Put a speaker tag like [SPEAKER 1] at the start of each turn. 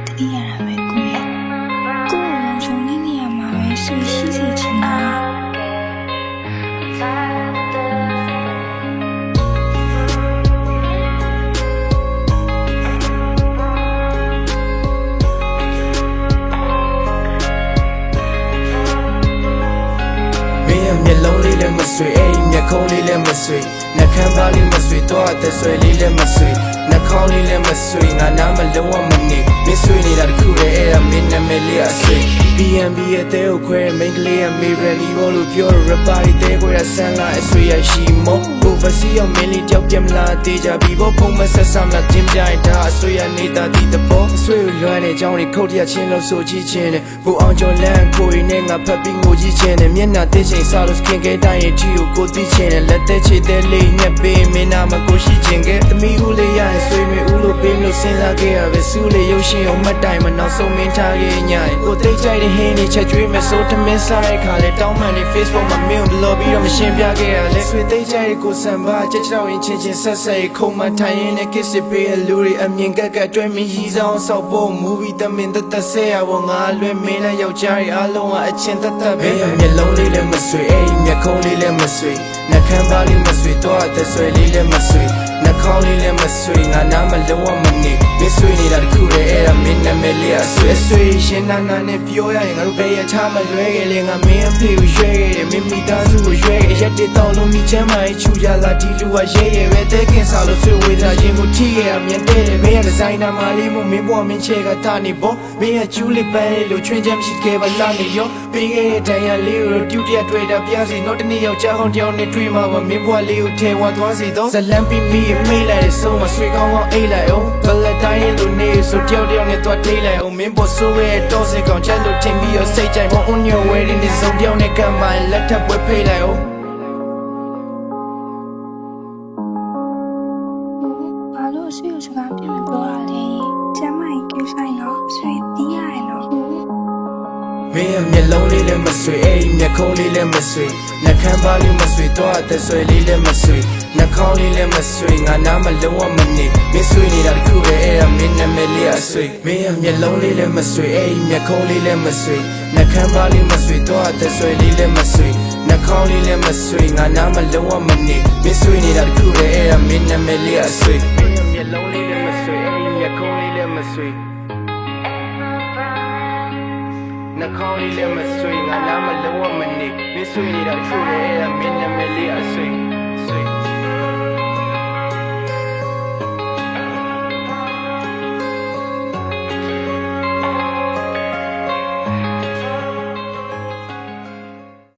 [SPEAKER 1] တတိယရပဲကိုရဲ့ကိုယ်လုံးချုံနေနေရမှာပဲဆွေရှိစေချင်တာ
[SPEAKER 2] မျက်လုံးလေးလည်းမဆွေအိမ်မျက်ခုံးလေးလည်းမဆွေနှာခမ်းသားလေးမဆွေတော့တဲ့ဆွေလေးလည်းမဆွေနှာခေါင်းလေးလည်းမဆွေငါနားမလုံးဝမနေမဆွေနေတာတခုတည်းအဲ့ဒါမင်းနာမည်လေးအဆွေ BNB ရဲ့တဲကိုခွဲမိန်းကလေးရဲ့မေရလီဘောလို့ပြောရပါရီတဲခွဲရဆန်းလာအဆွေရရှိမောကိုဖစီရောမင်းလေးကြောက်ပြမလားတေးကြပြီးဘောဖုံးမဆက်ဆမ်းလာတင်ပြလိုက်တာအဆွေရနေတာဒီတပေါ်အဆွေလွမ်းတဲ့အကြောင်းတွေခုတ်ရချင်းလို့ဆိုကြည့်ချင်းနဲ့ဘူအောင်ကျော်လန်းကိုရင်းနဲ့ငါဖက်ပြီးငိုကြည့်ချင်းနဲ့မျက်နှာတင်းချိန်စားလို့စကင်ကဲတိုင်းရဲ့တီကိုသိချင်းနဲ့လက်သက်ချေတဲ့လေးညက်ပေးမင်းနာမကိုရှိချင်းကဲသမီးဦးလေးရရင်ဆွေမေဦးလို့ပေးမလို့စဉ်းစားခဲ့ရပဲစူးလေးရုပ်ရှင်အောင်မတ်တိုင်မနောက်ဆုံးမင်းထားခဲ့ညရင်ကိုသိကြိုက်တဲ့ဟင်းလေးချက်ကျွေးမယ်ဆိုတမင်းစားတဲ့ခါလေတောင်းမှန်လေး Facebook မှာမင်းကိုဘလော့ပြီးတော့မရှင်းပြခဲ့ရလေဆွေသိကြိုက်တဲ့ကိုစံပါချက်ချောင်းရင်ချင်းချင်းဆက်ဆက်ခုံမထိုင်ရင်နဲ့ kiss ပေးအလူတွေအမြင်ကက်ကတွဲမီရီဆောင်ဆောက်ဖို့ movie တမင်တသက်ဆဲရဖို့ငါလွင်မင်းနဲ့ယောက်ျားတွေအားလုံးကအချင်းသက်သက်ပဲမျက်လုံးလေးလည်းမဆွေအိမ်မျက်ခုံးလေးလည်းမဆွေနှာခမ်းသားလေးမဆွေတော့တဲ့ဆွေလေးလည်းမဆွေနှာခေါင်းလေးလည်းမဆွေငါနားမလုံးဝမနေမဆွေနေတာတခုတည်းအဲ့ဒါမင်းနာမည်လေးအဆွေဆွေရှင်နာနာနဲ့ပြောရရင်ငါတို့ဘယ်ရထားမလွဲခဲ့လေငါမင်းအဖေကိုရွှဲခဲ့တယ်မင်းမိသားစုကိုရွှဲခဲ့ရက်တစ်တောင်းလုံးမိချမ်းမချူရလာဒီလူကရဲရဲပဲတဲကင်စာလို့ဆွေဝေတာရင်ကိုထိခဲ့ရမြင်တဲ့မင်းရဲ့ဒီဇိုင်နာမလေးမို့မင်းဘွားမင်းချဲကတာနေပေါ့မင်းရဲ့ကျူးလေးပန်းလေးလို့ချွင်းချမ်းရှိခဲ့ပါလားနေရောပေးခဲ့တဲ့ဒဏ်ရာလေးကိုတူတရတွေ့တာပြစီတော့တနေ့ယောက်ျားဟောင်းတယောက်နဲ့တွေ့မှာပါမင်းဘွားလေးကိုထဲဝါသွားစီတော့ဇလန်ပီမီမေးလိုက်တဲ့ဆုံးမဆွေကောင်းကောင်းအိတ်လိုက်အောင်ဘလက်တိုင်းလိုနေဆိုတယောက်တယောက်နဲ့သွားထိလိုက်အောင်မင်းပေါ်ဆိုးရဲ့တော့စေကောင်ချက်လို့ထင်ပြီးတော့စိတ်ကြိုက်မ on your wedding ဒီဆုံးတယောက်နဲ့ကမ်းမလက်ထပ်ပွဲဖိလိုက်အောင်
[SPEAKER 1] ဘာလို့ဆွေကိုစကားပြန်မပြောရလဲကျမကြီးကိစ္စနော်ဆွေတီးရရနော်
[SPEAKER 2] မင်းမျက်လုံးလေးလည်းမဆွေအိမ်မျက်ခုံးလေးလည်းမဆွေနှာခမ်းသားလေးမဆွေတော့တဲ့ဆွေလေးလည်းမဆွေနှာခေါင်းလေးလည်းမဆွေငါနားမလုံးဝမနေမဆွေနေတာတခုတည်းအဲ့ဒါမင်းနာမည်လေးအဆွေမင်းမျက်လုံးလေးလည်းမဆွေအိမ်မျက်ခုံးလေးလည်းမဆွေနှာခမ်းသားလေးမဆွေတော့တဲ့ဆွေလေးလည်းမဆွေနှာခေါင်းလေးလည်းမဆွေငါနားမလုံးဝမနေမဆွေနေတာတခုတည်းအဲ့ဒါမင်းနာမည်လေးအဆွေမင်းမျက်လုံးလေးလည်းမဆွေအိမ်မျက်ခုံးလေးလည်းမဆွေနှာခေါင်းလေးလည်းမဆွေငါနားမလုံးဝမနေမဆွေနေတာတခုတည်းအဲ့ဒါမင်းနာမည်လေးအဆွေ